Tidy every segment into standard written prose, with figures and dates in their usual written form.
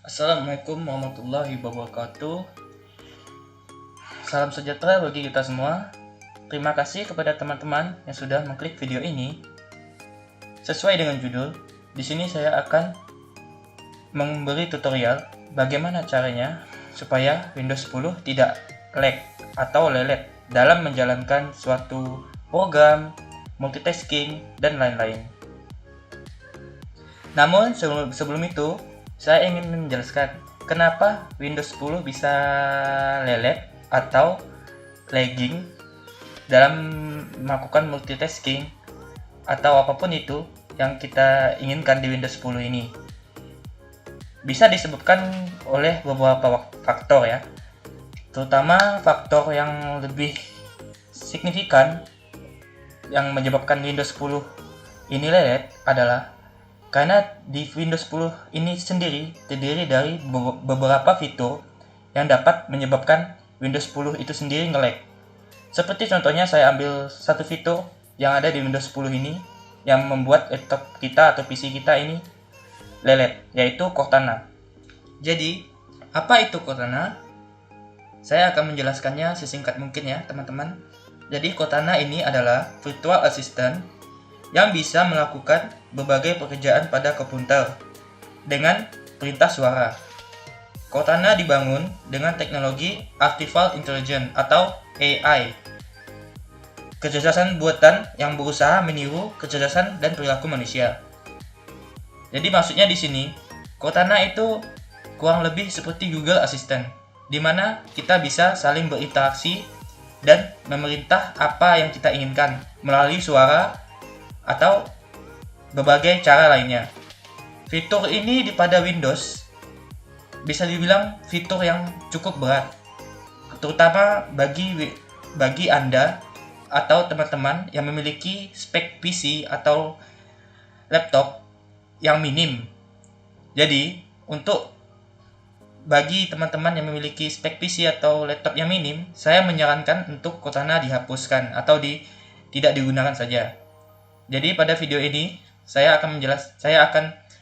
Assalamualaikum warahmatullahi wabarakatuh. Salam sejahtera bagi kita semua. Terima kasih kepada teman-teman yang sudah mengklik video ini. Sesuai dengan judul, di sini saya akan memberi tutorial bagaimana caranya supaya Windows 10 tidak lag atau lelet dalam menjalankan suatu program, multitasking, dan lain-lain. Namun sebelum itu, saya ingin menjelaskan kenapa Windows 10 bisa lelet atau lagging dalam melakukan multitasking atau apapun itu yang kita inginkan di Windows 10 ini. Bisa disebutkan oleh beberapa faktor ya, terutama faktor yang lebih signifikan yang menyebabkan Windows 10 ini lelet adalah karena di Windows 10 ini sendiri terdiri dari beberapa fitur yang dapat menyebabkan Windows 10 itu sendiri nge-lag. Seperti contohnya saya ambil satu fitur yang ada di Windows 10 ini yang membuat laptop kita atau PC kita ini lelet, yaitu Cortana. Jadi, apa itu Cortana? Saya akan menjelaskannya sesingkat mungkin ya, teman-teman. Jadi, Cortana ini adalah virtual assistant yang bisa melakukan berbagai pekerjaan pada komputer dengan perintah suara. Cortana dibangun dengan teknologi Artificial Intelligence atau AI, kecerdasan buatan yang berusaha meniru kecerdasan dan perilaku manusia. Jadi maksudnya di sini, Cortana itu kurang lebih seperti Google Assistant, di mana kita bisa saling berinteraksi dan memerintah apa yang kita inginkan melalui suara atau berbagai cara lainnya. Fitur ini pada Windows bisa dibilang fitur yang cukup berat, terutama bagi Anda atau teman-teman yang memiliki spek PC atau laptop yang minim. Jadi, bagi teman-teman yang memiliki spek PC atau laptop yang minim, saya menyarankan untuk Cortana dihapuskan atau tidak digunakan saja. Jadi pada video ini saya akan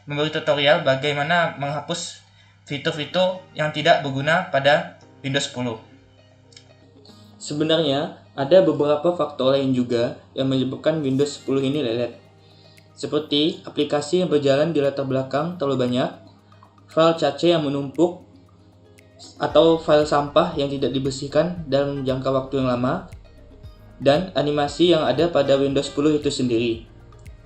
memberi tutorial bagaimana menghapus fitur-fitur yang tidak berguna pada Windows 10. Sebenarnya ada beberapa faktor lain juga yang menyebabkan Windows 10 ini lelet. Seperti aplikasi yang berjalan di latar belakang terlalu banyak, file cache yang menumpuk, atau file sampah yang tidak dibersihkan dalam jangka waktu yang lama, dan animasi yang ada pada Windows 10 itu sendiri.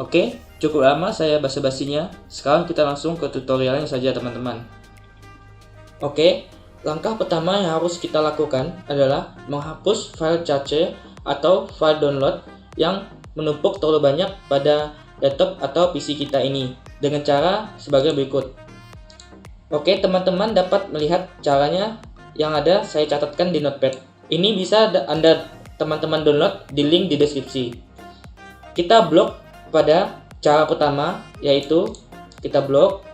Oke, cukup lama saya basa-basinya. Sekarang kita langsung ke tutorialnya saja, teman-teman. Oke, langkah pertama yang harus kita lakukan adalah menghapus file cache atau file download yang menumpuk terlalu banyak pada laptop atau PC kita ini dengan cara sebagai berikut. Oke, teman-teman dapat melihat caranya yang ada saya catatkan di notepad. Ini bisa teman-teman download di link di deskripsi. Kita blok pada cara pertama, yaitu kita blok,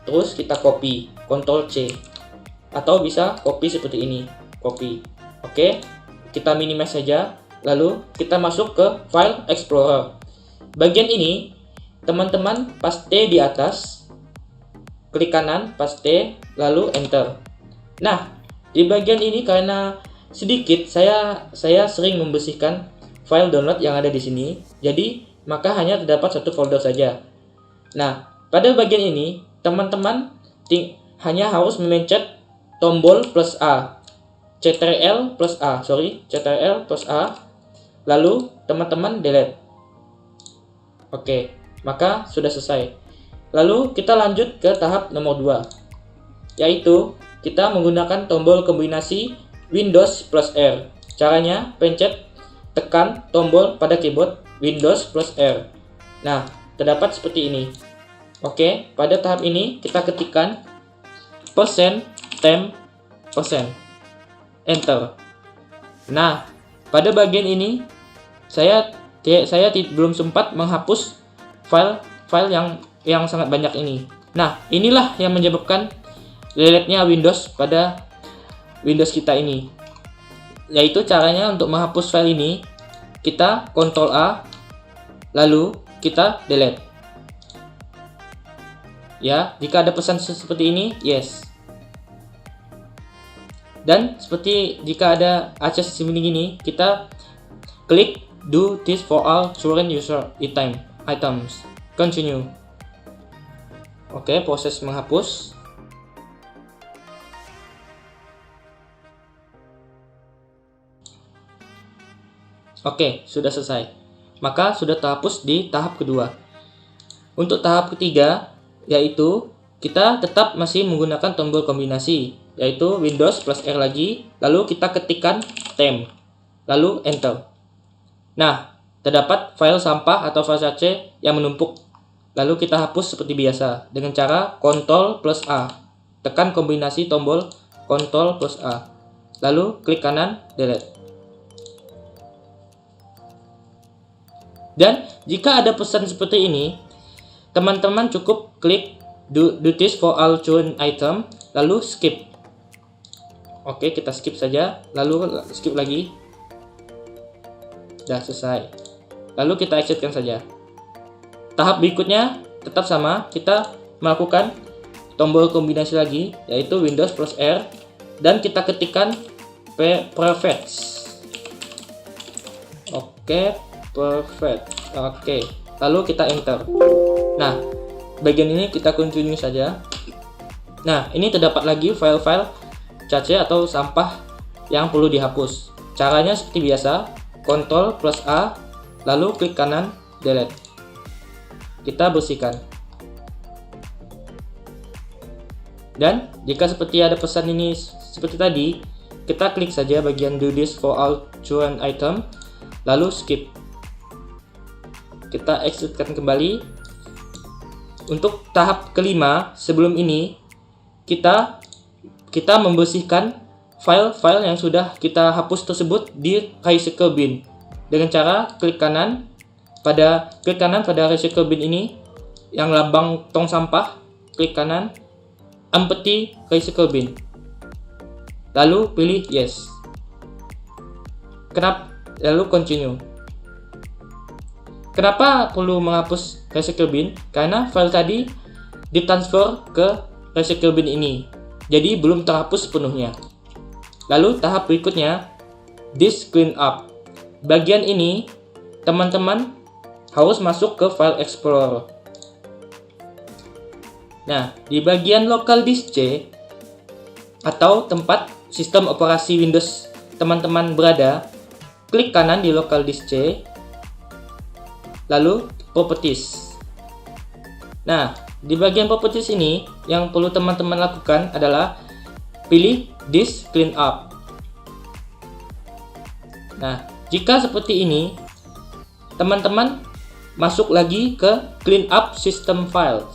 terus kita copy, Ctrl C, atau bisa copy seperti ini, copy. Oke, kita minimize saja, lalu kita masuk ke File Explorer. Bagian ini, teman-teman paste di atas, klik kanan, paste, lalu enter. Nah, di bagian ini karena sedikit saya sering membersihkan file download yang ada di sini, jadi maka hanya terdapat satu folder saja. Nah, pada bagian ini teman-teman hanya harus memencet tombol plus A, Ctrl plus A, lalu teman-teman delete. Oke, maka sudah selesai. Lalu kita lanjut ke tahap nomor 2, yaitu kita menggunakan tombol kombinasi Windows plus R. Caranya tekan tombol pada keyboard Windows plus R. Nah, terdapat seperti ini. Oke, pada tahap ini kita ketikkan %temp%, enter. Nah, pada bagian ini saya belum sempat menghapus file yang sangat banyak ini. Nah, inilah yang menyebabkan leletnya Windows pada Windows kita ini. Yaitu caranya untuk menghapus file ini, kita Ctrl A, lalu kita delete. Ya, jika ada pesan seperti ini, yes. Dan seperti jika ada access seperti ini, kita klik do this for all current user items. Continue. Oke, proses menghapus. Oke, sudah selesai. Maka sudah terhapus di tahap kedua. Untuk tahap ketiga, yaitu kita tetap masih menggunakan tombol kombinasi, yaitu Windows plus R lagi, lalu kita ketikkan temp, lalu enter. Nah, terdapat file sampah atau file cache yang menumpuk. Lalu kita hapus seperti biasa dengan cara Ctrl plus A. Tekan kombinasi tombol Ctrl plus A. Lalu klik kanan delete. Dan jika ada pesan seperti ini, teman-teman cukup klik do this for all current item, lalu skip. Oke, kita skip saja, lalu skip lagi. Sudah selesai. Lalu kita exitkan saja. Tahap berikutnya tetap sama, kita melakukan tombol kombinasi lagi, yaitu Windows plus R, dan kita ketikkan prefix. Oke, perfect. Oke, lalu kita enter. Nah, bagian ini kita continue saja. Nah, ini terdapat lagi file-file cache atau sampah yang perlu dihapus. Caranya seperti biasa, Ctrl plus A, lalu klik kanan delete. Kita bersihkan. Dan jika seperti ada pesan ini seperti tadi, kita klik saja bagian do this for all current item, lalu skip. Kita exitkan kembali. Untuk tahap kelima, sebelum ini kita membersihkan file-file yang sudah kita hapus tersebut di recycle bin dengan cara klik kanan pada recycle bin ini yang lambang tong sampah, klik kanan empty recycle bin, lalu pilih yes. Lalu continue. Kenapa perlu menghapus recycle bin? Karena file tadi ditransfer ke recycle bin ini, jadi belum terhapus sepenuhnya. Lalu tahap berikutnya, disk clean up. Bagian ini teman-teman harus masuk ke file explorer. Nah, di bagian local disk C atau tempat sistem operasi Windows teman-teman berada, klik kanan di local disk C, lalu properties. Nah, di bagian properties ini yang perlu teman-teman lakukan adalah pilih disk clean up. Nah, jika seperti ini, teman-teman masuk lagi ke clean up system files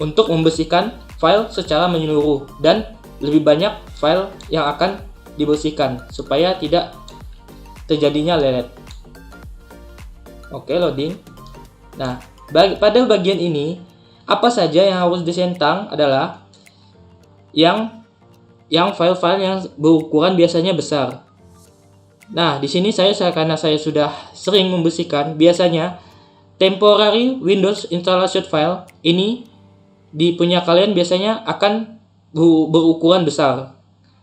untuk membersihkan file secara menyeluruh dan lebih banyak file yang akan dibersihkan supaya tidak terjadinya lelet. Oke, loading. Nah, pada bagian ini apa saja yang harus disentang adalah yang file-file yang berukuran biasanya besar. Nah, di sini karena saya sudah sering membersihkan, biasanya temporary Windows installation file ini di punya kalian biasanya akan berukuran besar.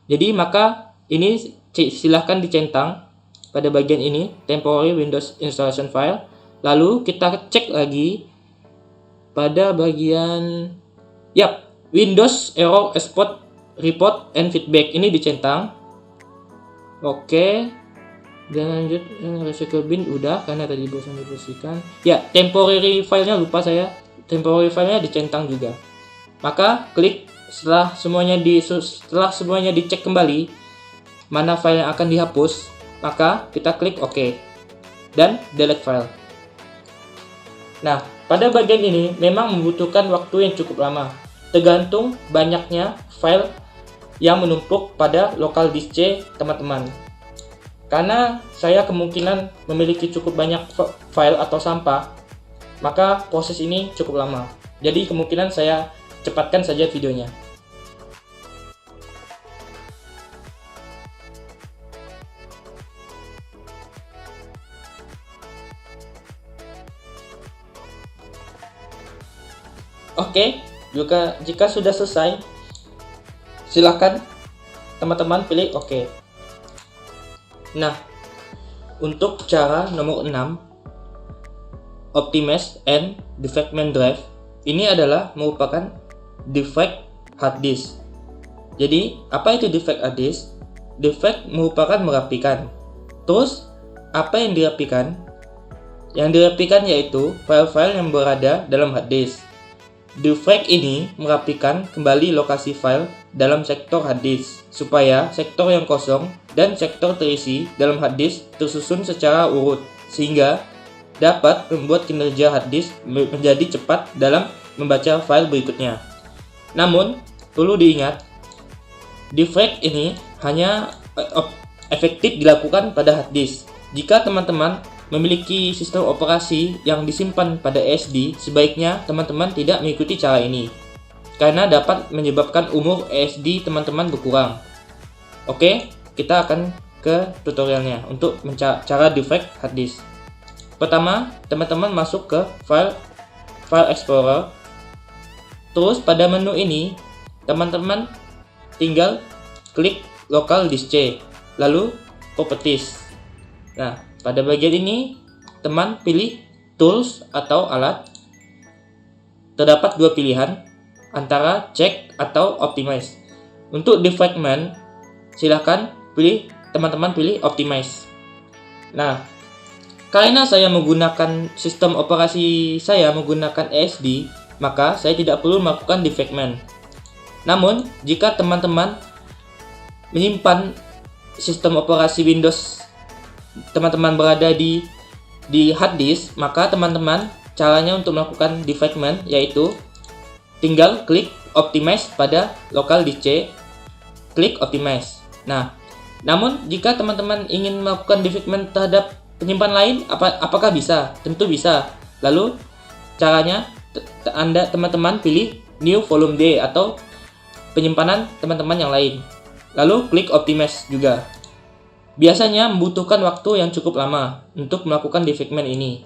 Jadi maka ini silahkan dicentang pada bagian ini, temporary Windows installation file. Lalu kita cek lagi pada bagian Windows error export report and feedback, ini dicentang. Oke. Dan lanjut recycle bin udah karena tadi bosan dibersihkan. Ya, temporary filenya lupa saya. Temporary filenya dicentang juga. Maka klik setelah semuanya dicek kembali mana file yang akan dihapus, maka kita klik OK dan delete file. Nah, pada bagian ini memang membutuhkan waktu yang cukup lama, tergantung banyaknya file yang menumpuk pada local disk C teman-teman. Karena saya kemungkinan memiliki cukup banyak file atau sampah, maka proses ini cukup lama. Jadi kemungkinan saya cepatkan saja videonya. Oke, jika sudah selesai, silakan teman-teman pilih OK. Nah, untuk cara nomor 6, optimize and defragment drive, ini adalah merupakan defrag hard disk. Jadi, apa itu defrag hard disk? Defrag merupakan merapikan. Terus, apa yang dirapikan? Yang dirapikan yaitu file-file yang berada dalam hard disk. Defrag ini merapikan kembali lokasi file dalam sektor hard disk, supaya sektor yang kosong dan sektor terisi dalam hard disk tersusun secara urut, sehingga dapat membuat kinerja hard disk menjadi cepat dalam membaca file berikutnya. Namun, perlu diingat, defrag ini hanya efektif dilakukan pada hard disk. Jika teman-teman memiliki sistem operasi yang disimpan pada SSD, sebaiknya teman-teman tidak mengikuti cara ini, karena dapat menyebabkan umur SSD teman-teman berkurang. Oke, kita akan ke tutorialnya untuk cara defrag hard disk. Pertama, teman-teman masuk ke File Explorer. Terus pada menu ini, teman-teman tinggal klik Local Disk C, lalu Properties. Nah, pada bagian ini, teman pilih Tools atau Alat. Terdapat dua pilihan, antara Check atau Optimize. Untuk defragment, silahkan teman-teman pilih Optimize. Nah, karena saya menggunakan sistem operasi saya menggunakan SSD, maka saya tidak perlu melakukan defragment. Namun, jika teman-teman menyimpan sistem operasi Windows teman-teman berada di hard disk, maka teman-teman caranya untuk melakukan defragment yaitu tinggal klik Optimize pada Local Disk C, klik Optimize. Nah, namun jika teman-teman ingin melakukan defragment terhadap penyimpanan lain, apakah bisa? Tentu bisa. Lalu caranya teman-teman pilih New Volume D atau penyimpanan teman-teman yang lain. Lalu klik Optimize juga. Biasanya membutuhkan waktu yang cukup lama untuk melakukan defragment ini.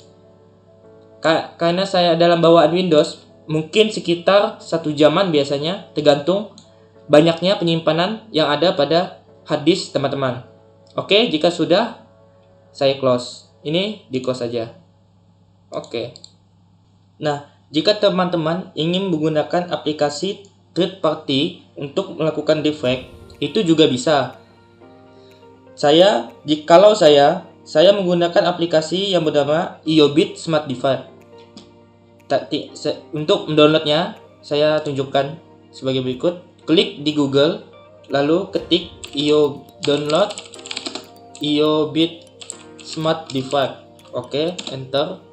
Karena saya dalam bawaan Windows, mungkin sekitar 1 jaman biasanya, tergantung banyaknya penyimpanan yang ada pada hard disk teman-teman. Oke, jika sudah, saya close. Ini di close saja. Oke. Nah, jika teman-teman ingin menggunakan aplikasi third party untuk melakukan defrag, itu juga bisa. Kalau saya menggunakan aplikasi yang bernama IOBIT Smart Defrag. Untuk mendownloadnya, saya tunjukkan sebagai berikut. Klik di Google, lalu ketik download IOBIT Smart Defrag. Oke, enter.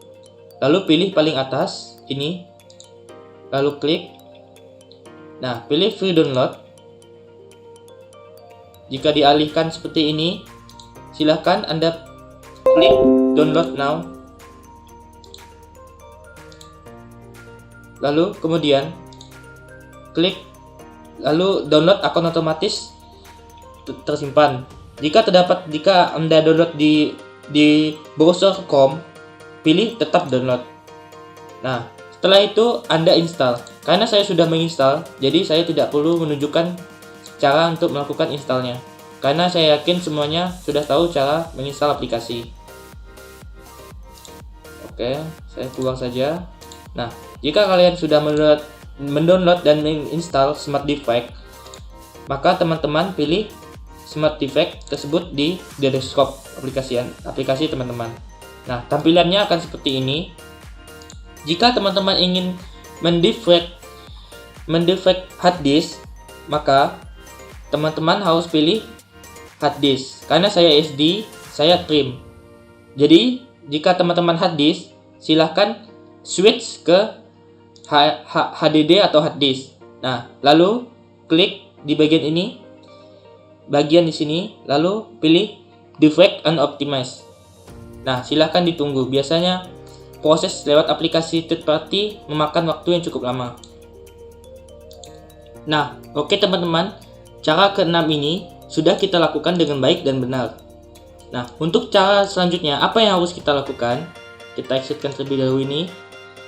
Lalu pilih paling atas ini. Lalu klik. Nah, pilih free download. Jika dialihkan seperti ini, silahkan Anda klik download now. Lalu kemudian klik, lalu download akan otomatis tersimpan. Jika Anda download di browser Chrome, pilih tetap download. Nah, setelah itu Anda install. Karena saya sudah menginstal, jadi saya tidak perlu menunjukkan cara untuk melakukan installnya, karena saya yakin semuanya sudah tahu cara menginstal aplikasi. Oke, saya keluar saja. Nah, jika kalian sudah mendownload dan menginstal Smart Defrag, maka teman-teman pilih Smart Defrag tersebut di desktop aplikasi teman-teman. Nah, tampilannya akan seperti ini. Jika teman-teman ingin mendefrag hard disk, maka teman-teman harus pilih hard disk. Karena saya SD, saya trim. Jadi, jika teman-teman hard disk, silahkan switch ke HDD atau hard disk. Nah, lalu klik di bagian ini, bagian di sini, lalu pilih defrag and optimize. Nah, silahkan ditunggu. Biasanya proses lewat aplikasi third party memakan waktu yang cukup lama. Nah, oke teman-teman, cara ke-6 ini sudah kita lakukan dengan baik dan benar. Nah, untuk cara selanjutnya, apa yang harus kita lakukan? Kita exitkan terlebih dahulu ini.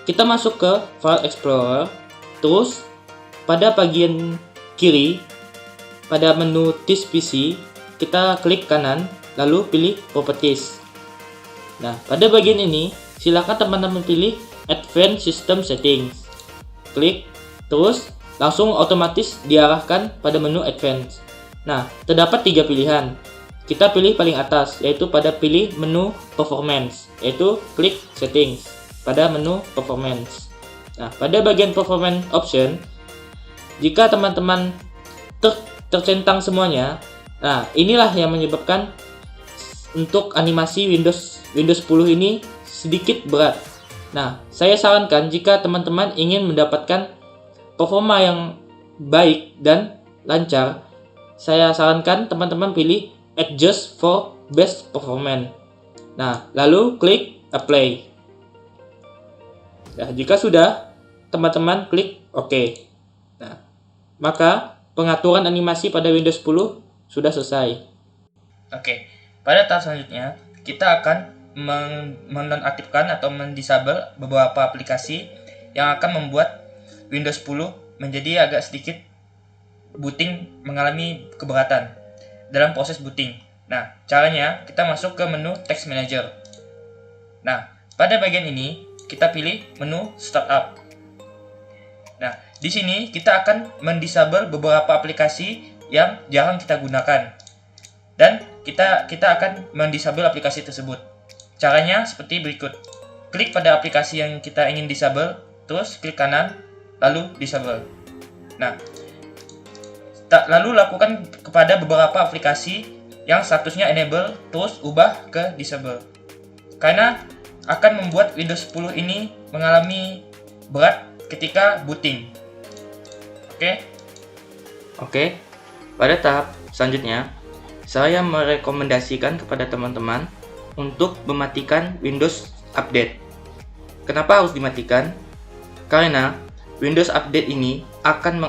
Kita masuk ke File Explorer. Terus, pada bagian kiri, pada menu this PC, kita klik kanan, lalu pilih Properties. Nah, pada bagian ini, silakan teman-teman pilih Advanced System Settings. Klik, terus langsung otomatis diarahkan pada menu Advanced. Nah, terdapat 3 pilihan. Kita pilih paling atas, yaitu pada pilih menu Performance, yaitu klik Settings pada menu Performance. Nah, pada bagian Performance Option, jika teman-teman tercentang semuanya, nah inilah yang menyebabkan untuk animasi Windows 10 ini sedikit berat. Nah, saya sarankan jika teman-teman ingin mendapatkan performa yang baik dan lancar, saya sarankan teman-teman pilih Adjust for Best Performance. Nah, lalu klik Apply. Nah, jika sudah, teman-teman klik OK. Nah, maka pengaturan animasi pada Windows 10 sudah selesai. Oke, pada tahap selanjutnya kita akan menonaktifkan atau mendisable beberapa aplikasi yang akan membuat Windows 10 menjadi agak sedikit booting mengalami keberatan dalam proses booting. Nah, caranya kita masuk ke menu Text Manager. Nah, pada bagian ini kita pilih menu Startup. Nah, di sini kita akan mendisable beberapa aplikasi yang jarang kita gunakan. Dan kita akan mendisable aplikasi tersebut. Caranya seperti berikut. Klik pada aplikasi yang kita ingin disable, terus klik kanan, lalu disable. Nah, lalu lakukan kepada beberapa aplikasi yang statusnya enable, terus ubah ke disable. Karena akan membuat Windows 10 ini mengalami berat ketika booting. Oke. Pada tahap selanjutnya, saya merekomendasikan kepada teman-teman untuk mematikan Windows Update. Kenapa harus dimatikan? Karena Windows Update ini akan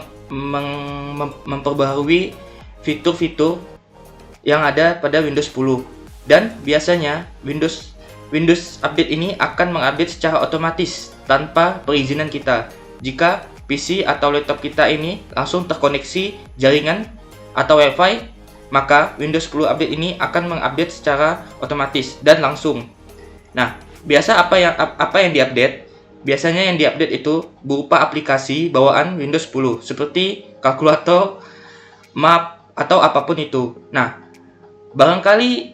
memperbaharui fitur-fitur yang ada pada Windows 10. Dan biasanya Windows Update ini akan mengupdate secara otomatis tanpa perizinan kita. Jika PC atau laptop kita ini langsung terkoneksi jaringan atau Wi-Fi, maka Windows 10 Update ini akan mengupdate secara otomatis dan langsung. Nah, biasa apa yang diupdate? Biasanya yang diupdate itu berupa aplikasi bawaan Windows 10 seperti kalkulator, map, atau apapun itu. Nah, barangkali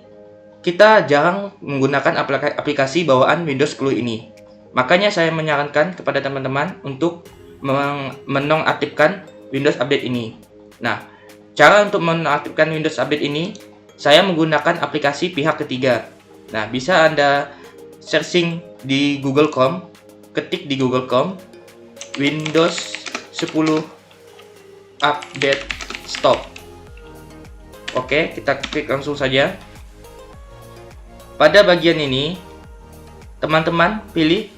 kita jarang menggunakan aplikasi bawaan Windows 10 ini. Makanya saya menyarankan kepada teman-teman untuk menonaktifkan Windows Update ini. Nah, cara untuk menonaktifkan Windows Update ini, saya menggunakan aplikasi pihak ketiga. Nah, bisa Anda searching di Google Chrome, ketik di Google Chrome Windows 10 Update Stop. Oke, kita klik langsung saja. Pada bagian ini, teman-teman pilih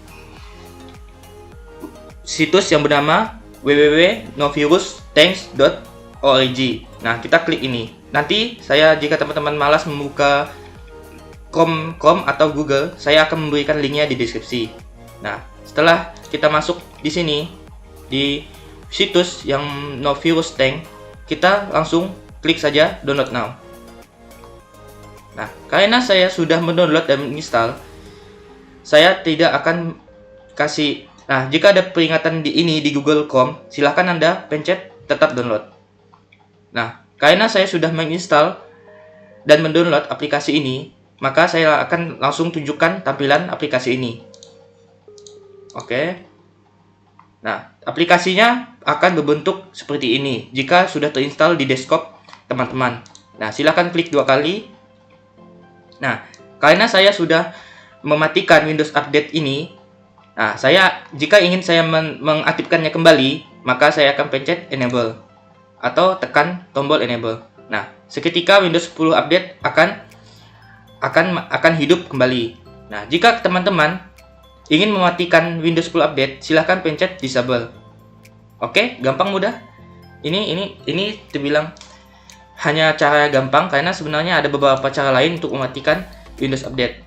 situs yang bernama www.novirusthanks.org. Nah, kita klik ini. Nanti jika teman-teman malas membuka Chrome atau Google, saya akan memberikan linknya di deskripsi. Nah, setelah kita masuk di sini di situs yang Novirus Tank, kita langsung klik saja download now. Nah, karena saya sudah mendownload dan menginstal, saya tidak akan kasih. Nah, jika ada peringatan di Google Chrome, silahkan Anda pencet tetap download. Nah, karena saya sudah menginstal dan mendownload aplikasi ini, maka saya akan langsung tunjukkan tampilan aplikasi ini. Oke. Nah, aplikasinya akan berbentuk seperti ini jika sudah terinstall di desktop teman-teman. Nah, silahkan klik 2 kali. Nah, karena saya sudah mematikan Windows Update ini, nah, jika ingin saya mengaktifkannya kembali, maka saya akan pencet enable atau tekan tombol enable. Nah, seketika Windows 10 Update akan hidup kembali. Nah, jika teman-teman ingin mematikan Windows 10 Update, silahkan pencet disable. Oke, gampang, mudah. Ini terbilang hanya cara gampang, karena sebenarnya ada beberapa cara lain untuk mematikan Windows Update.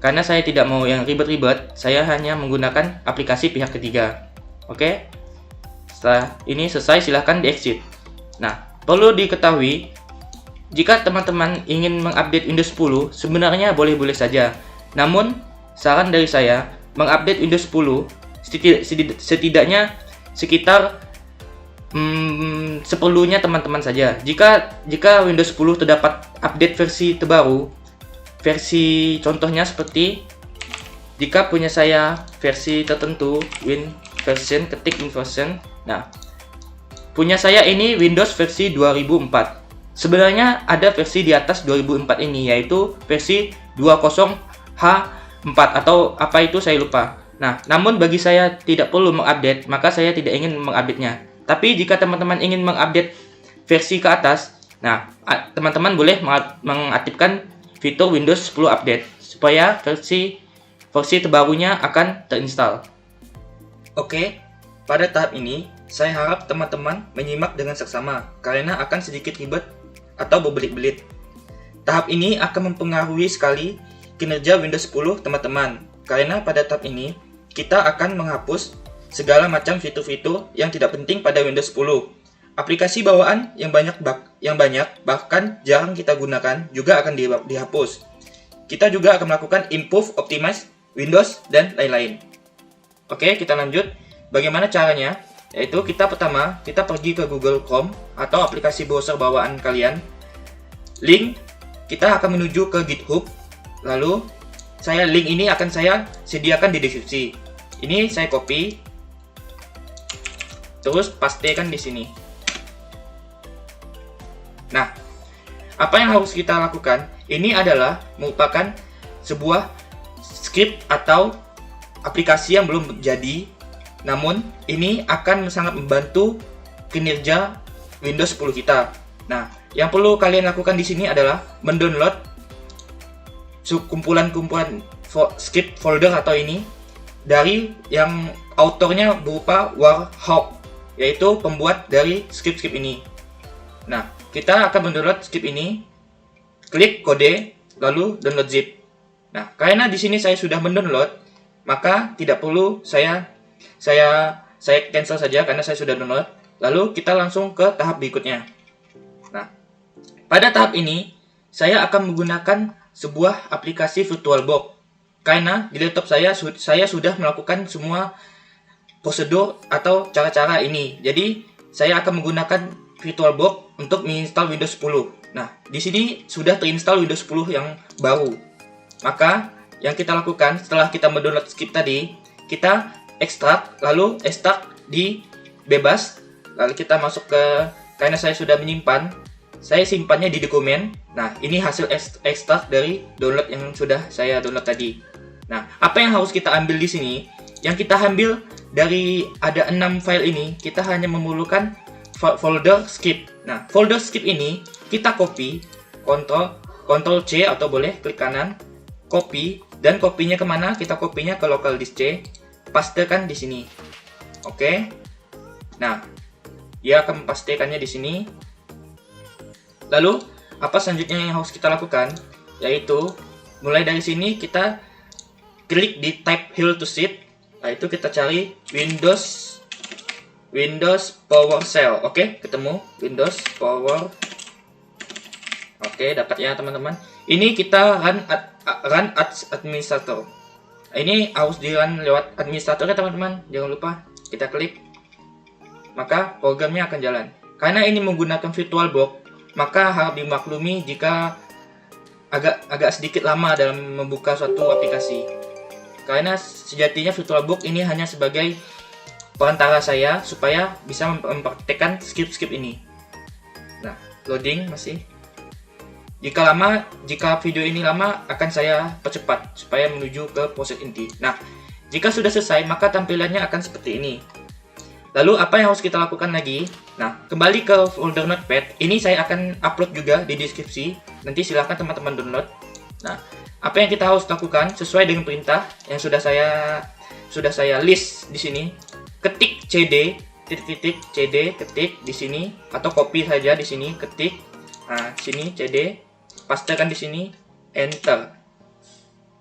Karena saya tidak mau yang ribet-ribet, saya hanya menggunakan aplikasi pihak ketiga. Oke. Setelah ini selesai, silahkan di exit. Nah, perlu diketahui, jika teman-teman ingin mengupdate Windows 10, sebenarnya boleh-boleh saja. Namun, saran dari saya, mengupdate Windows 10 setidaknya sekitar seperlunya teman-teman saja. Jika Windows 10 terdapat update versi terbaru, versi contohnya seperti jika punya saya versi tertentu Win version, ketik Win version. Nah, punya saya ini Windows versi 2004. Sebenarnya ada versi di atas 2004 ini, yaitu versi 20H4 atau apa itu saya lupa. Nah, namun bagi saya tidak perlu mengupdate, maka saya tidak ingin mengupdate-nya. Tapi jika teman-teman ingin mengupdate versi ke atas, nah, teman-teman boleh mengaktifkan fitur Windows 10 Update supaya versi terbarunya akan terinstall. Oke, pada tahap ini saya harap teman-teman menyimak dengan seksama karena akan sedikit ribet atau berbelit-belit. Tahap ini akan mempengaruhi sekali kinerja Windows 10 teman-teman, karena pada tahap ini kita akan menghapus segala macam fitur-fitur yang tidak penting pada Windows 10. Aplikasi bawaan yang banyak bahkan jarang kita gunakan juga akan dihapus. Kita juga akan melakukan improve, optimize Windows dan lain-lain. Oke, kita lanjut. Bagaimana caranya? Yaitu kita pergi ke Google Chrome atau aplikasi browser bawaan kalian. Link kita akan menuju ke GitHub. Lalu link ini akan saya sediakan di deskripsi. Ini saya copy, terus pastekan di sini. Nah, apa yang harus kita lakukan? Ini adalah merupakan sebuah script atau aplikasi yang belum jadi. Namun, ini akan sangat membantu kinerja Windows 10 kita. Nah, yang perlu kalian lakukan di sini adalah mendownload kumpulan-kumpulan script folder atau ini dari yang autornya berupa Warhawk, yaitu pembuat dari script-script ini. Nah, kita akan mendownload script ini, klik kode, lalu download zip. Nah, karena di sini saya sudah mendownload, maka tidak perlu saya cancel saja karena saya sudah download. Lalu kita langsung ke tahap berikutnya. Nah, pada tahap ini saya akan menggunakan sebuah aplikasi VirtualBox karena di laptop saya sudah melakukan semua prosedur atau cara-cara ini. Jadi saya akan menggunakan VirtualBox untuk menginstal Windows 10. Nah, di sini sudah terinstall Windows 10 yang baru. Maka yang kita lakukan setelah kita mendownload script tadi, kita ekstrak, lalu ekstrak di bebas, lalu kita masuk ke, karena saya sudah menyimpan, saya simpannya di dokumen. Nah, ini hasil ekstrak dari download yang sudah saya download tadi. Nah, apa yang harus kita ambil di sini? Yang kita ambil dari ada 6 file ini, kita hanya memerlukan folder script. Nah, folder script ini kita copy, Ctrl C atau boleh klik kanan, copy, dan kopinya kemana? Kita kopinya ke local disk C, pastekan di sini. Oke. Nah, dia akan pastekannya di sini. Lalu, apa selanjutnya yang harus kita lakukan? Yaitu, mulai dari sini kita klik di type Heal to Sheet. Nah, itu kita cari Windows PowerShell. Oke, ketemu Windows Power. Oke, dapat ya teman-teman. Ini kita run as administrator. Ini harus di-run lewat administrator ya teman-teman. Jangan lupa kita klik, maka programnya akan jalan. Karena ini menggunakan VirtualBox, maka harap dimaklumi jika agak sedikit lama dalam membuka suatu aplikasi. Karena sejatinya VirtualBox ini hanya sebagai perantara saya supaya bisa mempraktekkan script-script ini. Nah, loading masih. Jika video ini lama, akan saya percepat supaya menuju ke proses inti. Nah, jika sudah selesai, maka tampilannya akan seperti ini. Lalu, apa yang harus kita lakukan lagi? Nah, kembali ke folder Notepad. Ini saya akan upload juga di deskripsi. Nanti silahkan teman-teman download. Nah, apa yang kita harus lakukan sesuai dengan perintah yang sudah saya list di sini. Ketik cd, cd, ketik di sini, atau copy saja di sini, ketik. Nah, sini cd, pastekan di sini, enter.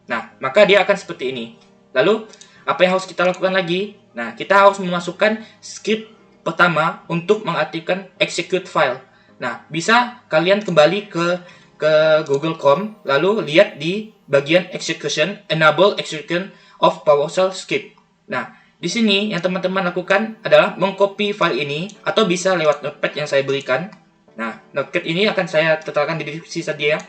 Nah, maka dia akan seperti ini. Lalu, apa yang harus kita lakukan lagi? Nah, kita harus memasukkan script pertama untuk mengaktifkan execute file. Nah, bisa kalian kembali ke Google Chrome, lalu lihat di bagian execution, enable execution of PowerShell script. Nah, di sini yang teman-teman lakukan adalah mengcopy file ini, atau bisa lewat notepad yang saya berikan. Nah, notepad ini akan saya letakkan di deskripsi saja ya.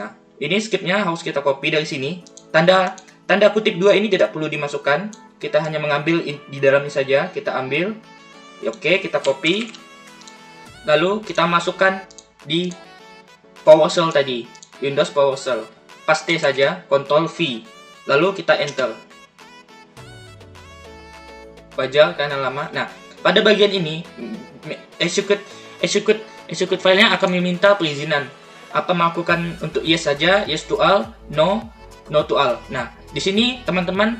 Nah, ini scriptnya harus kita copy dari sini. Tanda kutip 2 ini tidak perlu dimasukkan. Kita hanya mengambil di dalamnya saja. Kita ambil. Oke, kita copy. Lalu kita masukkan di PowerShell tadi, Windows PowerShell. Paste saja, Ctrl V. Lalu kita enter. Wajar karena lama. Nah, pada bagian ini execute filenya akan meminta perizinan. Apa melakukan untuk yes saja, yes to all, no to all. Nah, di sini teman-teman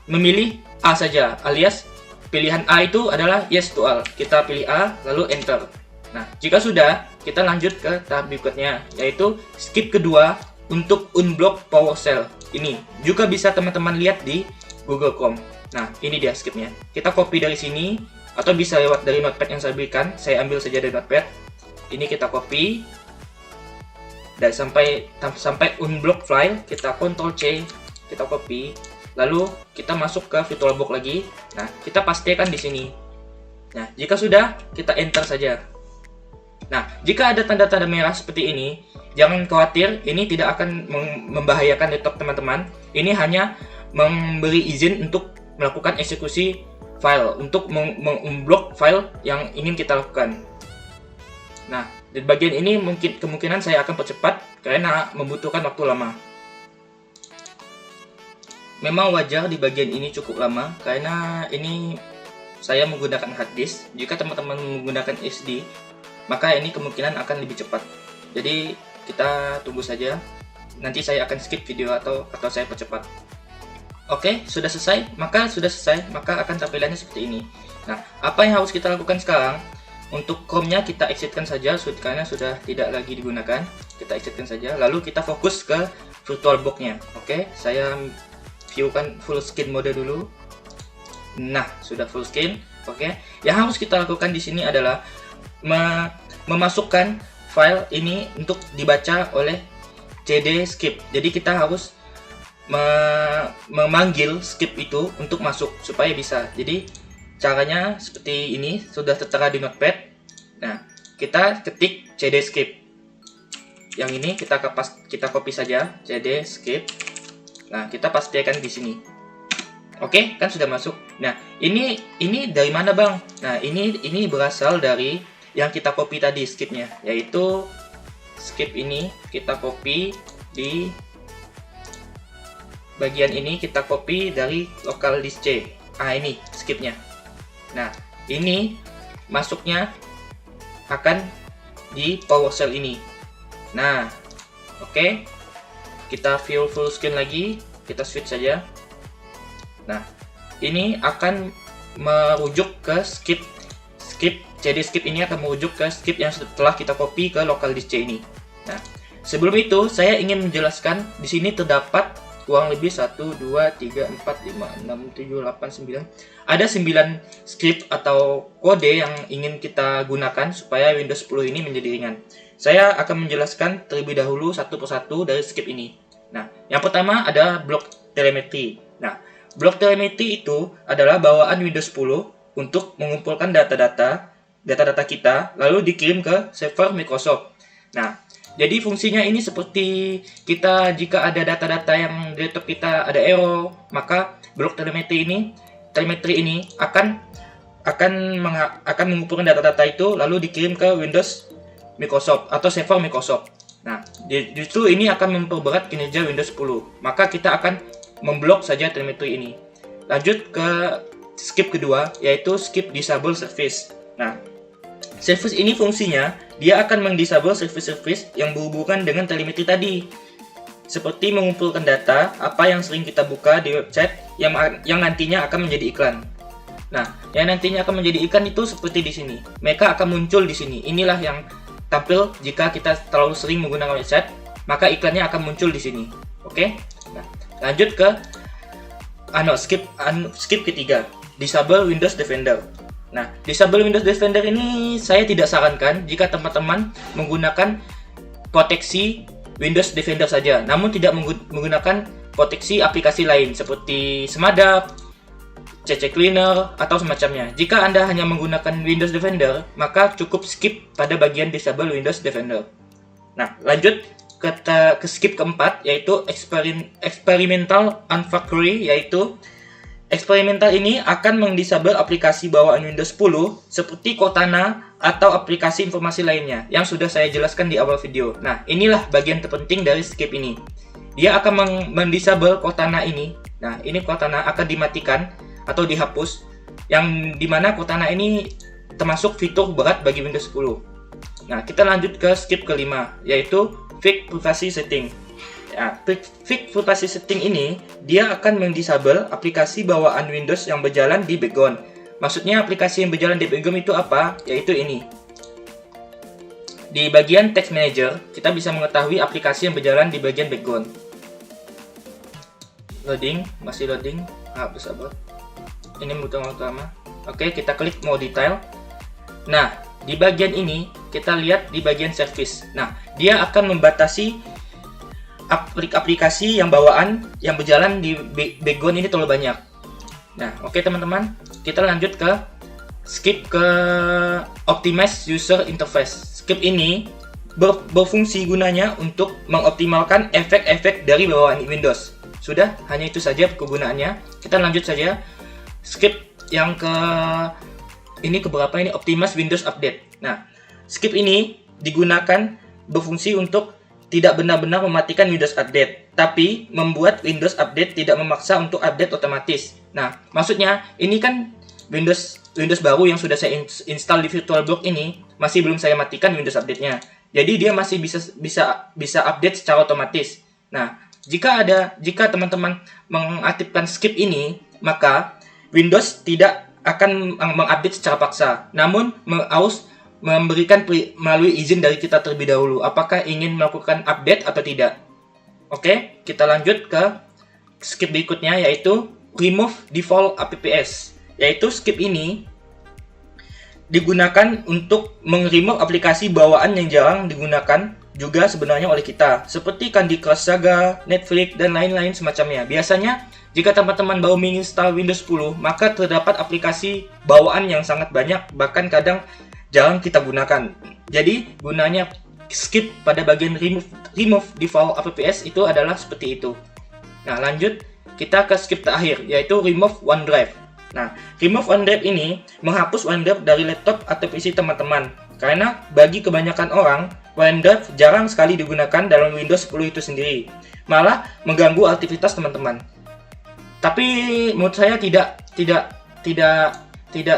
memilih A saja, alias pilihan A itu adalah yes to all. Kita pilih A, lalu enter. Nah, jika sudah, kita lanjut ke tahap berikutnya, yaitu skip kedua untuk unblock PowerShell. Ini juga bisa teman-teman lihat di Google Chrome. Nah, ini dia skipnya. Kita copy dari sini, atau bisa lewat dari notepad yang saya berikan. Saya ambil saja dari notepad. Ini kita copy. Dan sampai unblock file, kita Ctrl C, kita copy. Lalu kita masuk ke VirtualBox lagi. Nah, kita pastikan di sini. Nah, jika sudah, kita enter saja. Nah, jika ada tanda-tanda merah seperti ini, jangan khawatir, ini tidak akan membahayakan laptop teman-teman. Ini hanya memberi izin untuk melakukan eksekusi file, untuk mengunblock file yang ingin kita lakukan. Nah, di bagian ini kemungkinan saya akan percepat karena membutuhkan waktu lama. Memang wajar di bagian ini cukup lama karena ini saya menggunakan hard disk. Jika teman-teman menggunakan SD, maka ini kemungkinan akan lebih cepat. Jadi kita tunggu saja. Nanti saya akan skip video atau saya percepat. Oke, sudah selesai. Maka akan tampilannya seperti ini. Nah, apa yang harus kita lakukan sekarang? Untuk Chrome-nya kita exit-kan saja karena sudah tidak lagi digunakan. Kita exit-kan saja. Lalu kita fokus ke VirtualBox-nya. Oke, saya view-kan full screen mode dulu. Nah, sudah full screen. Oke. Yang harus kita lakukan di sini adalah memasukkan file ini untuk dibaca oleh CD skip. Jadi kita harus memanggil skip itu untuk masuk supaya bisa. Jadi caranya seperti ini, sudah tertera di notepad. Nah, kita ketik CD skip. Yang ini kita copy saja, CD skip. Nah, kita pastikan di sini. Oke, kan sudah masuk. Nah, ini dari mana, Bang? Nah, ini berasal dari yang kita copy tadi skipnya, yaitu skip ini kita copy di bagian ini, kita copy dari local disk C. Ini skipnya. Nah, ini masuknya akan di PowerShell ini. Nah, oke. Kita view full screen lagi, kita switch saja. Nah, ini akan merujuk ke skip CD skip ini akan merujuk ke skip yang setelah kita copy ke local disk C ini. Nah, sebelum itu saya ingin menjelaskan di sini terdapat kurang lebih 1, 2, 3, 4, 5, 6, 7, 8, 9. Ada 9 script atau kode yang ingin kita gunakan supaya Windows 10 ini menjadi ringan. Saya akan menjelaskan terlebih dahulu satu persatu dari script ini. Nah, yang pertama ada block telemetry. Nah, block telemetry itu adalah bawaan Windows 10 untuk mengumpulkan data-data kita lalu dikirim ke server Microsoft. Nah, jadi fungsinya ini seperti jika ada data-data yang di laptop kita ada error, maka block telemetry ini akan mengumpulkan data-data itu lalu dikirim ke Windows Microsoft atau server Microsoft. Nah, justru ini akan memperberat kinerja Windows 10. Maka kita akan memblok saja telemetry ini. Lanjut ke skip kedua, yaitu skip disable service. Nah, service ini fungsinya dia akan mendisable service-service yang berhubungan dengan telemetri tadi. Seperti mengumpulkan data apa yang sering kita buka di website yang nantinya akan menjadi iklan. Nah, yang nantinya akan menjadi iklan itu seperti di sini. Mereka akan muncul di sini. Inilah yang tampil jika kita terlalu sering menggunakan website, maka iklannya akan muncul di sini. Oke? Nah, lanjut ke skip ketiga, disable Windows Defender. Nah, disable Windows Defender ini saya tidak sarankan jika teman-teman menggunakan proteksi Windows Defender saja, namun tidak menggunakan proteksi aplikasi lain seperti Semadak, CC Cleaner, atau semacamnya. Jika Anda hanya menggunakan Windows Defender, maka cukup skip pada bagian disable Windows Defender. Nah, lanjut ke skip keempat, yaitu experimental unfactory, yaitu eksperimental ini akan mendisable aplikasi bawaan Windows 10 seperti Cortana atau aplikasi informasi lainnya yang sudah saya jelaskan di awal video. Nah, inilah bagian terpenting dari skip ini. Dia akan mendisable Cortana ini. Nah, ini Cortana akan dimatikan atau dihapus, yang dimana Cortana ini termasuk fitur berat bagi Windows 10. Nah, kita lanjut ke skip kelima, yaitu fix privacy setting. Ya, fix privacy setting ini dia akan mendisable aplikasi bawaan Windows yang berjalan di background. Maksudnya aplikasi yang berjalan di background itu apa? Yaitu ini. Di bagian Text Manager, kita bisa mengetahui aplikasi yang berjalan di bagian background. Loading, masih loading. Sabar. Ini utama. Oke, kita klik More Detail. Nah, di bagian ini kita lihat di bagian Service. Nah, dia akan membatasi aplikasi yang bawaan yang berjalan di background ini terlalu banyak. Nah, oke teman-teman, kita lanjut ke skip ke Optimize User Interface. Skip ini berfungsi gunanya untuk mengoptimalkan efek-efek dari bawaan Windows. Sudah, hanya itu saja kegunaannya. Kita lanjut saja. Skip yang keberapa ini? Optimize Windows Update. Nah, skip ini berfungsi untuk tidak benar-benar mematikan Windows Update, tapi membuat Windows Update tidak memaksa untuk update otomatis. Nah, maksudnya ini kan Windows baru yang sudah saya install di VirtualBox ini masih belum saya matikan Windows Update-nya. Jadi dia masih bisa update secara otomatis. Nah, jika teman-teman mengaktifkan skip ini, maka Windows tidak akan mengupdate secara paksa, namun harus memberikan melalui izin dari kita terlebih dahulu apakah ingin melakukan update atau tidak. Oke, kita lanjut ke skip berikutnya, yaitu remove default apps. Yaitu skip ini digunakan untuk meng-remove aplikasi bawaan yang jarang digunakan juga sebenarnya oleh kita, seperti Candy Crush Saga, Netflix, dan lain-lain semacamnya. Biasanya jika teman-teman baru menginstal Windows 10, maka terdapat aplikasi bawaan yang sangat banyak, bahkan kadang jarang kita gunakan. Jadi gunanya skip pada bagian remove default apps itu adalah seperti itu. Nah, lanjut kita ke skip terakhir, yaitu remove OneDrive. Nah, remove OneDrive ini menghapus OneDrive dari laptop atau PC teman-teman, karena bagi kebanyakan orang OneDrive jarang sekali digunakan dalam Windows 10 itu sendiri, malah mengganggu aktivitas teman-teman. Tapi menurut saya tidak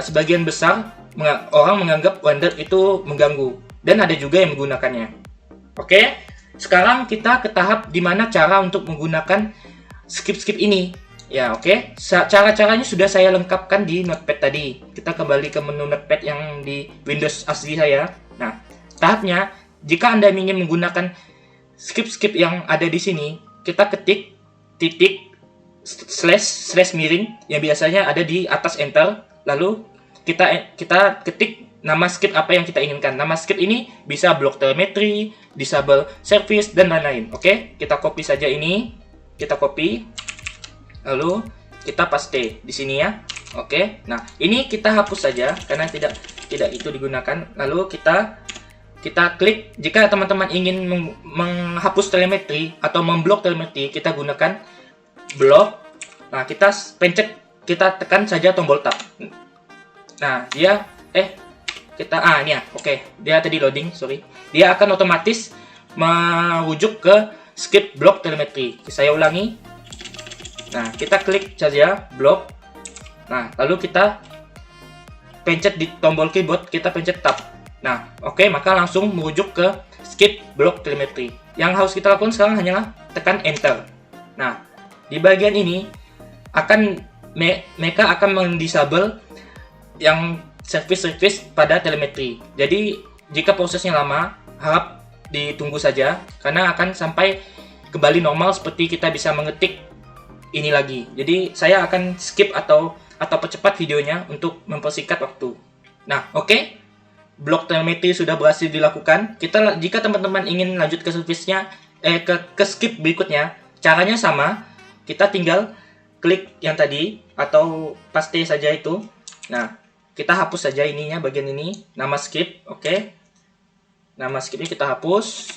sebagian besar orang menganggap OneDrive itu mengganggu, dan ada juga yang menggunakannya. Oke, sekarang kita ke tahap dimana cara untuk menggunakan skip ini. Ya, oke. Cara-caranya sudah saya lengkapkan di Notepad tadi. Kita kembali ke menu Notepad yang di Windows asli saya. Nah, tahapnya, jika Anda ingin menggunakan skip yang ada di sini, kita ketik titik slash miring yang biasanya ada di atas enter, lalu kita ketik nama skip apa yang kita inginkan. Nama skip ini bisa block telemetri, disable service, dan lain-lain. Oke, kita copy saja ini. Kita copy. Lalu kita paste di sini ya. Oke. Nah, ini kita hapus saja karena tidak itu digunakan. Lalu kita klik, jika teman-teman ingin menghapus telemetri atau memblok telemetri, kita gunakan block. Nah, kita tekan saja tombol tab. Nah, ini ya, oke. Dia tadi loading, sorry. Dia akan otomatis merujuk ke skip block telemetri. Saya ulangi. Nah, kita klik saja block. Nah, lalu kita pencet di tombol keyboard, kita pencet tab. Nah, oke, maka langsung merujuk ke skip block telemetri. Yang harus kita lakukan sekarang hanyalah tekan enter. Nah, di bagian ini mereka akan mendisable yang service pada telemetri. Jadi jika prosesnya lama, harap ditunggu saja karena akan sampai kembali normal seperti kita bisa mengetik ini lagi. Jadi saya akan skip atau percepat videonya untuk mempersingkat waktu. Nah, oke. Blok telemetri sudah berhasil dilakukan. Jika teman-teman ingin lanjut ke servisnya, ke skip berikutnya, caranya sama. Kita tinggal klik yang tadi atau paste saja itu. Nah, kita hapus saja ininya, bagian ini, nama skip, oke. Nama skipnya kita hapus.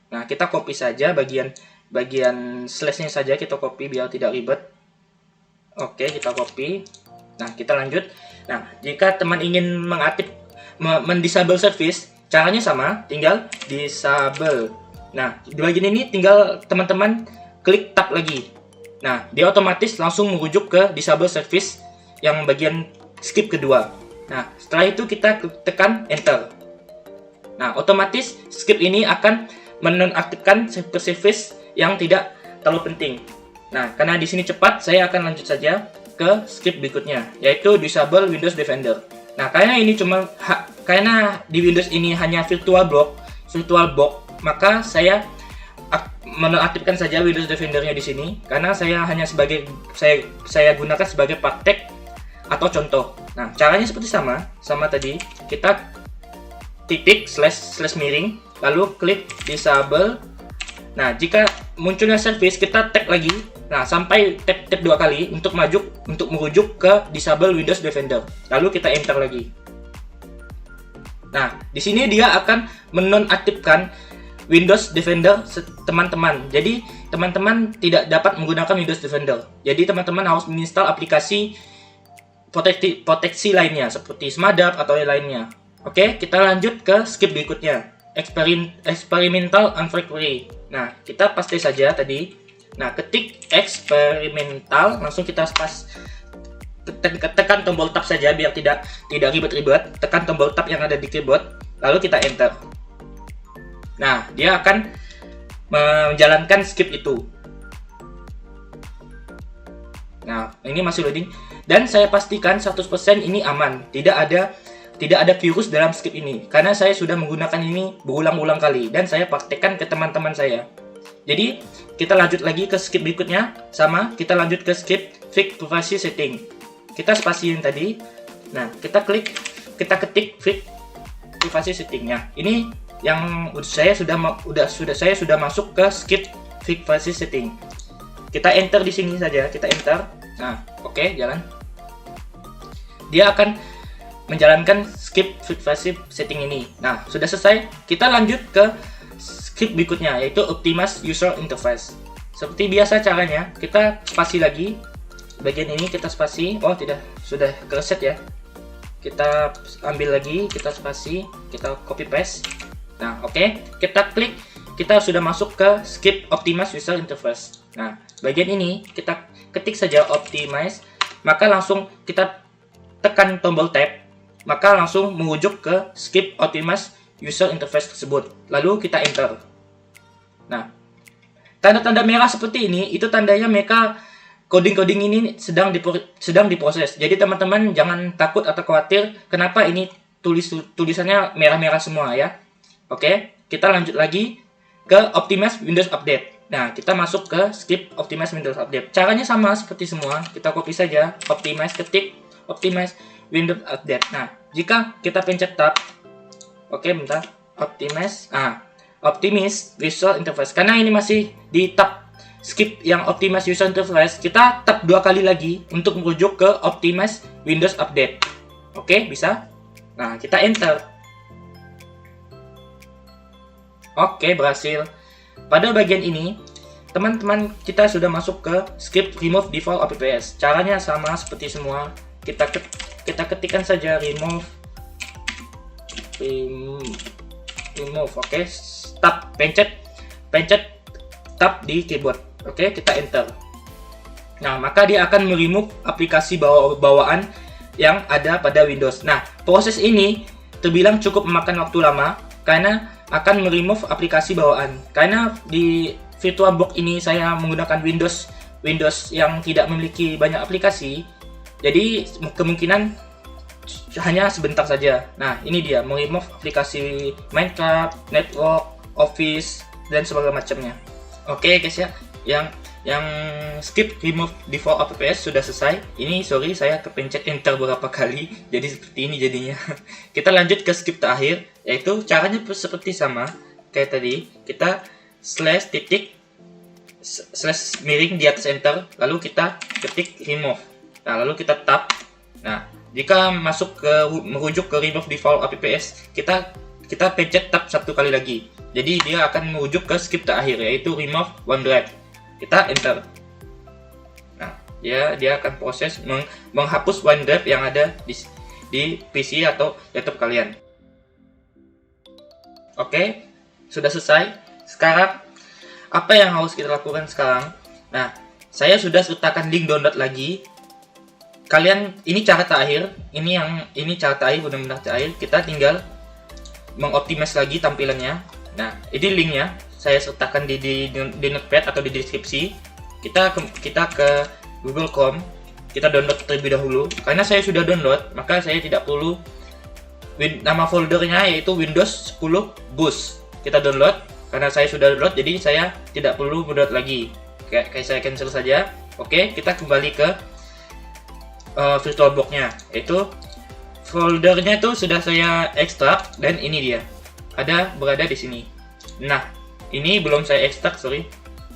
Nah, kita copy saja bagian slashnya saja, kita copy biar tidak ribet. Oke, kita copy. Nah, kita lanjut. Nah, jika teman ingin mendisable service, caranya sama, tinggal disable. Nah, di bagian ini tinggal teman-teman klik tab lagi. Nah, dia otomatis langsung merujuk ke disable service yang bagian skip kedua. Nah, setelah itu kita tekan enter. Nah, otomatis skip ini akan menonaktifkan service yang tidak terlalu penting. Nah, karena di sini cepat, saya akan lanjut saja ke skip berikutnya, yaitu disable Windows Defender. Nah, karena di Windows ini hanya VirtualBox, maka saya menonaktifkan saja Windows Defender-nya di sini, karena saya saya gunakan sebagai praktek atau contoh. Nah, caranya seperti sama tadi. Kita titik slash miring, lalu klik disable. Nah, jika munculnya service, kita tap lagi. Nah, sampai tap 2 kali untuk merujuk ke disable Windows Defender. Lalu kita enter lagi. Nah, di sini dia akan menonaktifkan Windows Defender teman-teman. Jadi, teman-teman tidak dapat menggunakan Windows Defender. Jadi, teman-teman harus menginstal aplikasi proteksi lainnya seperti Smadap atau lainnya. Oke, kita lanjut ke skip berikutnya. Experimental Unfrequently. Nah, kita paste saja tadi. Nah, ketik eksperimental, langsung kita tekan tombol tab saja biar tidak ribet-ribet. Tekan tombol tab yang ada di keyboard, lalu kita enter. Nah, dia akan menjalankan skip itu. Nah, ini masih loading dan saya pastikan 100% ini aman. Tidak ada virus dalam skip ini karena saya sudah menggunakan ini berulang-ulang kali dan saya praktekkan ke teman-teman saya. Jadi, kita lanjut lagi ke skip berikutnya. Sama, kita lanjut ke skip fix privacy setting. Kita spasiin tadi. Nah, kita ketik fix privacy settingnya. Ini yang saya sudah masuk ke skip fix privacy setting. Kita enter di sini saja, kita enter. Nah, oke, jalan. Dia akan menjalankan skip fix privacy setting ini. Nah, sudah selesai. Kita lanjut ke skip berikutnya, yaitu optimize user interface. Seperti biasa caranya, kita spasi lagi. Bagian ini kita spasi. Oh, tidak, sudah reset ya. Kita ambil lagi, kita spasi, kita copy paste. Nah, oke. Kita klik, kita sudah masuk ke skip optimize user interface. Nah, bagian ini kita ketik saja optimize, maka langsung kita tekan tombol tab, maka langsung merujuk ke skip optimize user interface tersebut. Lalu kita enter. Nah, tanda-tanda merah seperti ini itu tandanya mereka coding ini sedang diproses. Jadi teman-teman jangan takut atau khawatir kenapa ini tulisannya merah-merah semua ya. Oke, kita lanjut lagi ke optimize Windows Update. Nah, kita masuk ke skip optimize Windows Update. Caranya sama seperti semua. Kita copy saja optimize, ketik optimize Windows Update. Nah, jika kita pencet tab, oke, bentar. Optimize Visual Interface. Karena ini masih di tab skip yang Optimize User Interface, kita tab 2 kali lagi untuk merujuk ke Optimize Windows Update. Oke, bisa? Nah, kita enter. Oke, berhasil. Pada bagian ini, teman-teman kita sudah masuk ke skip Remove Default OPPS. Caranya sama seperti semua. Kita ketikkan saja remove. Oke, pencet tab di keyboard. Oke, kita enter. Nah, maka dia akan meremove aplikasi bawaan yang ada pada Windows. Nah, proses ini terbilang cukup memakan waktu lama karena akan meremove aplikasi bawaan. Karena di VirtualBox ini saya menggunakan Windows yang tidak memiliki banyak aplikasi, jadi kemungkinan hanya sebentar saja. Nah, ini dia meremove aplikasi Minecraft, Network, Office, dan sebagainya macamnya. Oke guys ya, yang skip remove default APPS sudah selesai. Ini sorry saya kepencet enter beberapa kali, jadi seperti ini jadinya. Kita lanjut ke skip terakhir, yaitu caranya seperti sama kayak tadi. Kita slash titik slash miring di atas enter, lalu kita ketik remove. Nah, lalu kita tab. Nah, jika masuk ke merujuk ke remove default APPS, kita pencet tab satu kali lagi. Jadi dia akan merujuk ke skip terakhir, yaitu remove OneDrive. Kita enter. Nah, dia akan proses menghapus OneDrive yang ada di PC atau laptop kalian. Oke, sudah selesai. Sekarang apa yang harus kita lakukan sekarang? Nah, saya sudah sertakan link download lagi. Kalian, ini cara terakhir. Ini cara terakhir, benar-benar terakhir. Kita tinggal mengoptimis lagi tampilannya. Nah, ini linknya. Saya sertakan di notepad atau di deskripsi. Kita ke Google Chrome. Kita download terlebih dahulu. Karena saya sudah download, maka saya tidak perlu nama foldernya, yaitu Windows 10 Boost. Kita download. Karena saya sudah download, jadi saya tidak perlu mendownload lagi. Kayak saya cancel saja. Oke, kita kembali ke VirtualBox-nya. Itu foldernya itu sudah saya ekstrak, dan ini dia. Berada di sini. Nah, ini belum saya ekstrak, sorry.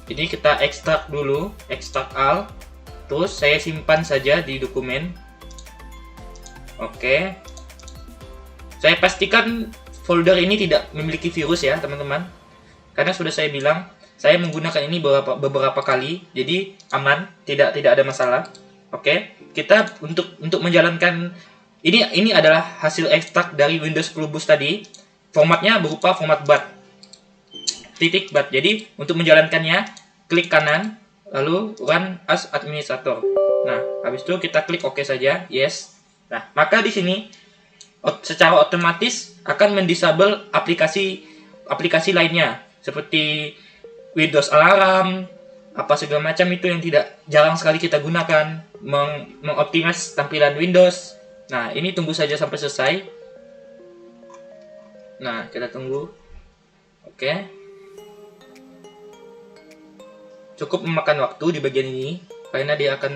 Ini kita ekstrak dulu, ekstrak all. Terus saya simpan saja di dokumen. Oke. Saya pastikan folder ini tidak memiliki virus ya, teman-teman. Karena sudah saya bilang, saya menggunakan ini beberapa kali, jadi aman, tidak ada masalah. Oke, kita untuk menjalankan ini adalah hasil ekstrak dari Windows 10 Boost tadi. Formatnya berupa format .bat. .bat. Jadi untuk menjalankannya, klik kanan, lalu run as administrator. Nah, habis itu kita klik OK saja, yes. Nah, maka di sini secara otomatis akan mendisable aplikasi lainnya, seperti Windows Alarm, apa segala macam itu yang jarang sekali kita gunakan, mengoptimis tampilan Windows. Nah, ini tunggu saja sampai selesai. Nah, kita tunggu. Oke. Cukup memakan waktu di bagian ini, karena dia akan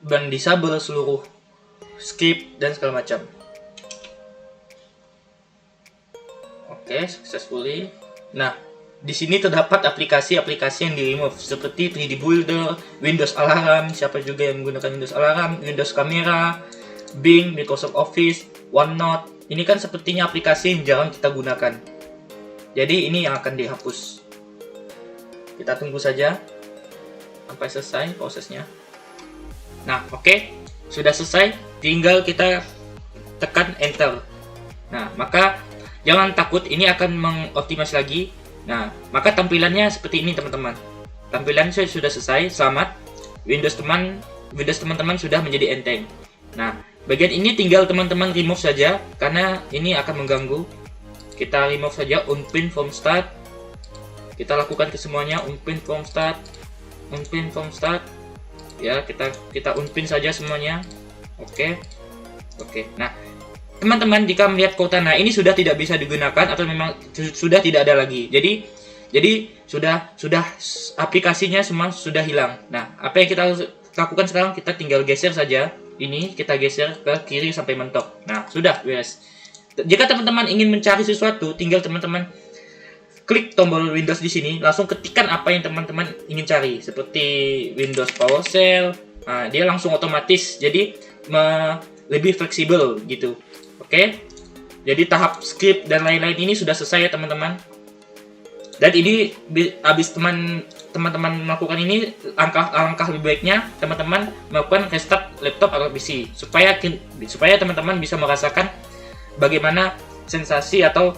mendisable seluruh skip dan segala macam. Oke, successfully. Nah, di sini terdapat aplikasi-aplikasi yang di-remove seperti 3D Builder, Windows Alarm, siapa juga yang menggunakan Windows Alarm, Windows Camera, Bing, Microsoft Office, OneNote. Ini kan sepertinya aplikasi yang jarang kita gunakan. Jadi ini yang akan dihapus. Kita tunggu saja sampai selesai prosesnya. Nah, oke, sudah selesai. Tinggal kita tekan enter. Nah, maka jangan takut, ini akan mengoptimis lagi. Nah, maka tampilannya seperti ini, teman-teman. Tampilan sudah selesai. Selamat. Windows teman-teman sudah menjadi enteng. Nah, bagian ini tinggal teman-teman remove saja, karena ini akan mengganggu. Kita remove saja unpin from start. Kita lakukan ke semuanya, unpin from start. Ya, kita unpin saja semuanya. Oke. Nah, teman-teman jika melihat Cortana ini sudah tidak bisa digunakan atau memang sudah tidak ada lagi. Jadi sudah aplikasinya semua sudah hilang. Nah, apa yang kita harus lakukan sekarang, kita tinggal geser saja. Ini kita geser ke kiri sampai mentok. Nah, sudah beres. Jika teman-teman ingin mencari sesuatu, tinggal teman-teman klik tombol Windows di sini, langsung ketikkan apa yang teman-teman ingin cari, seperti Windows PowerShell. Nah, dia langsung otomatis, jadi lebih fleksibel gitu. Oke, jadi tahap script dan lain-lain ini sudah selesai ya teman-teman. Dan ini habis teman-teman melakukan ini, langkah lebih baiknya teman-teman melakukan restart laptop atau PC supaya teman-teman bisa merasakan bagaimana sensasi atau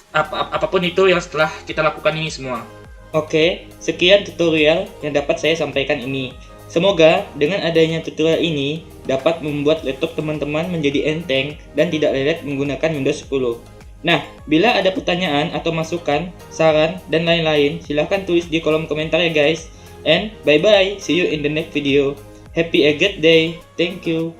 apapun itu yang setelah kita lakukan ini semua. Oke, sekian tutorial yang dapat saya sampaikan ini. Semoga dengan adanya tutorial ini dapat membuat laptop teman-teman menjadi enteng dan tidak lelet menggunakan Windows 10. Nah, bila ada pertanyaan atau masukan, saran, dan lain-lain, silahkan tulis di kolom komentar ya guys. And bye-bye, see you in the next video. Happy a good day, thank you.